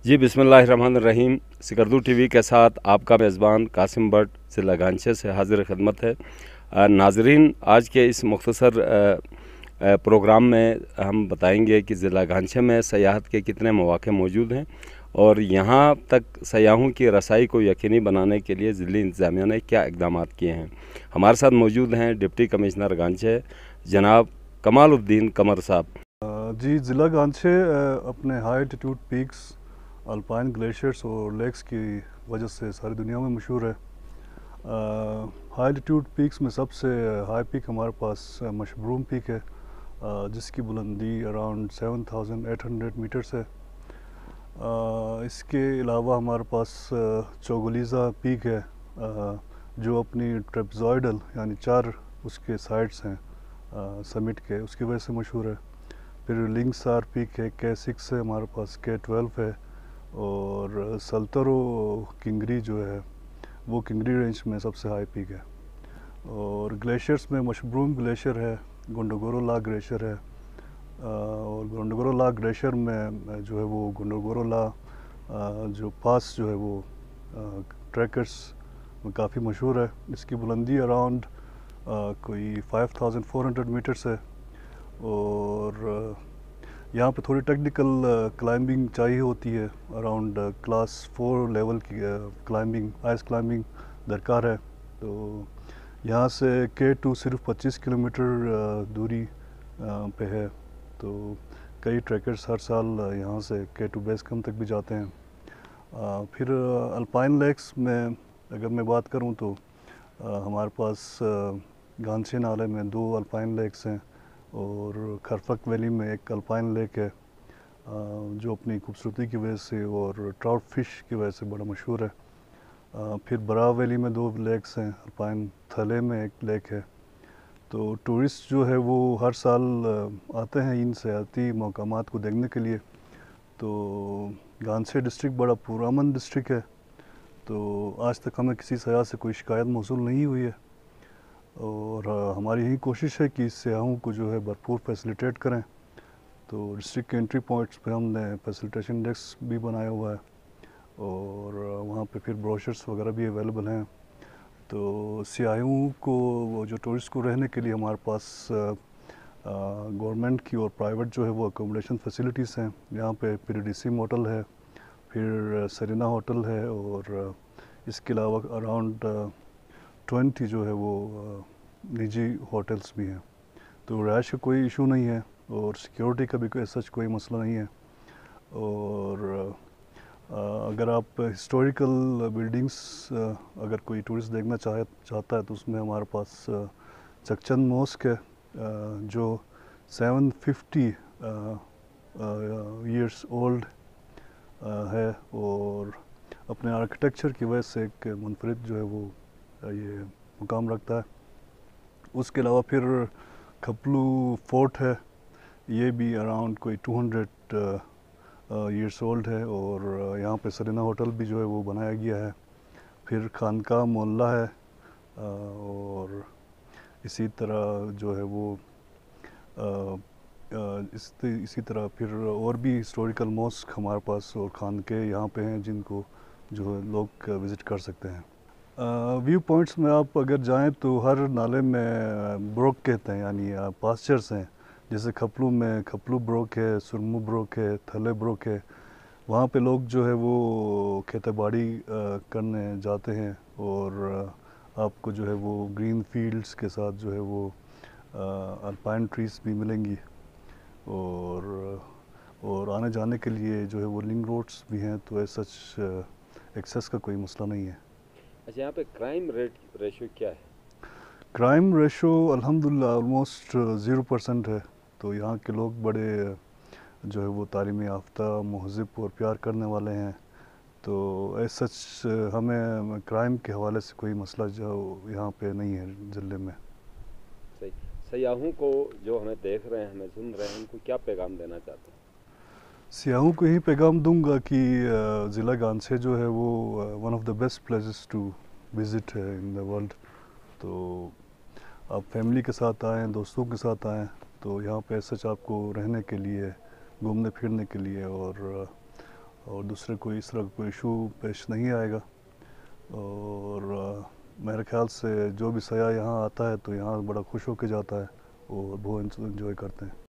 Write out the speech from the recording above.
जी बिस्मिल्लाहिर्रहमानिर्रहीम। सिकरदू टीवी के साथ आपका मेज़बान कासिम बट ज़िला गांचे से हाजिर खिदमत है। नाजरीन, आज के इस मुख्तसर प्रोग्राम में हम बताएंगे कि ज़िला गांचे में सयाहत के कितने मौक़े मौजूद हैं और यहाँ तक सयाहों की रसाई को यकीनी बनाने के लिए ज़िली इंतज़ामिया ने क्या इक़दाम किए हैं। हमारे साथ मौजूद हैं डिप्टी कमिश्नर गांचे जनाब कमालुद्दीन कमर साहब। जी, ज़िला गांचे अपने high altitude peaks, alpine glaciers और लेक्स की वजह से सारी दुनिया में मशहूर है। हाई एल्टीट्यूड पीक्स में सबसे हाई पीक हमारे पास मशबरूम पीक है, जिसकी बुलंदी अराउंड 7,800 मीटर्स है। इसके अलावा हमारे पास चोगलीज़ा पीक है, जो अपनी ट्रेपज़ॉइडल यानी 4 उसके साइड्स हैं समिट के, उसकी वजह से मशहूर है। फिर लिंगसार पीक है, K6 है हमारे पास, K12 है, और सल्तरो किंगरी जो है वो किंगरी रेंज में सबसे हाई पीक है। और ग्लेशियर्स में मशबरूम ग्लेशियर है, गोंडोगोरो ला ग्लेशियर है, और गोंडोगोरो ला ग्लेशियर में जो है वो गोंडोगोरो ला जो पास जो है वो ट्रैकर्स में काफ़ी मशहूर है। इसकी बुलंदी अराउंड कोई 5,400 मीटर्स है। और यहाँ पे थोड़ी टेक्निकल क्लाइंबिंग चाहिए होती है, अराउंड क्लास 4 लेवल की क्लाइंबिंग, आइस क्लाइंबिंग दरकार है। तो यहाँ से K2 सिर्फ 25 किलोमीटर दूरी पे है। तो कई ट्रैकर्स हर साल यहाँ से K2 बेस कैंप तक भी जाते हैं। फिर अल्पाइन लेक्स में अगर मैं बात करूँ तो हमारे पास गांचे नाले में 2 अल्पाइन लेक्स हैं, और खरफक वैली में एक अल्पाइन लेक है जो अपनी खूबसूरती की वजह से और ट्राउट फिश की वजह से बड़ा मशहूर है। फिर बरा वैली में 2 लेक्स हैं, अल्पाइन थले में एक लेक है। तो टूरिस्ट जो है वो हर साल आते हैं इन सयाती मकामात को देखने के लिए। तो गांसे डिस्ट्रिक्ट बड़ा पुरअमन डिस्ट्रिक्ट है, तो आज तक हमें किसी सयाह से कोई शिकायत मौसूल नहीं हुई है। और हमारी यही कोशिश है कि सयाहों को जो है भरपूर फैसिलिटेट करें। तो डिस्ट्रिक्ट के एंट्री पॉइंट्स पे हमने फैसिलिटेशन डेस्क भी बनाया हुआ है, और वहाँ पे फिर ब्रोशर्स वगैरह भी अवेलेबल हैं। तो सयाहों को, वो जो टूरिस्ट को रहने के लिए हमारे पास गवर्नमेंट की और प्राइवेट जो है वो अकोमोडेशन फैसिलिटीज़ हैं। यहाँ पे PDC होटल है, फिर सरीना होटल है, और इसके अलावा अराउंड 20 जो है वो निजी होटल्स भी हैं। तो रहायश का कोई इशू नहीं है, और सिक्योरिटी का भी सच कोई मसला नहीं है। और अगर आप हिस्टोरिकल बिल्डिंग्स अगर कोई टूरिस्ट देखना चाहता है तो उसमें हमारे पास चकचंद मॉस्क है, जो 750 ईयर्स ओल्ड है, और अपने आर्किटेक्चर की वजह से एक मुनफरिद जो है वो ये मुकाम रखता है। उसके अलावा फिर खपलू फोर्ट है, ये भी अराउंड कोई 200 ईयर्स ओल्ड है, और यहाँ पे सरीना होटल भी जो है वो बनाया गया है। फिर खानका मोहल्ला है, और इसी तरह जो है वो इसी तरह फिर और भी हिस्टोरिकल मॉस्क हमारे पास और खानके यहाँ पे हैं जिनको जो है लोग विज़िट कर सकते हैं। व्यू पॉइंट्स में आप अगर जाएं तो हर नाले में ब्रोक कहते हैं, यानी पास्चर्स हैं। जैसे खपलू में खपलू ब्रोक है, सुरमू ब्रोक है, थले ब्रोक है। वहाँ पे लोग जो है वो खेतीबाड़ी करने जाते हैं, और आपको जो है वो ग्रीन फील्ड्स के साथ जो है वो अल्पाइन ट्रीज भी मिलेंगी, और आने जाने के लिए जो है वो लिंक रोड्स भी हैं। तो ऐसा एक्सेस का कोई मसला नहीं है। अच्छा, यहाँ पे क्राइम रेशियो क्या है? क्राइम रेशो अल्हम्दुलिल्लाह ऑलमोस्ट 0% है। तो यहाँ के लोग बड़े जो है वो तालीम याफ्ता, महज़िब और प्यार करने वाले हैं। तो ऐसा सच हमें क्राइम के हवाले से कोई मसला जो यहाँ पे नहीं है ज़िले में। सही। सयाहों को जो हमें देख रहे हैं, हमें सुन रहे हैं, उनको क्या पैगाम देना चाहते हैं? सियाहों को यही पैगाम दूंगा कि ज़िला गांसे जो है वो one of the best places to visit है इन द वर्ल्ड। तो आप फैमिली के साथ आएँ, दोस्तों के साथ आएँ, तो यहाँ पे सच आपको रहने के लिए, घूमने फिरने के लिए और اور دوسرے کوئی اس طرح کا کوئی ایشو پیش نہیں آئے گا. اور میرے خیال سے جو بھی سیاح یہاں آتا ہے تو یہاں بڑا خوش ہو کے جاتا ہے اور بہت انجوائے کرتے ہیں.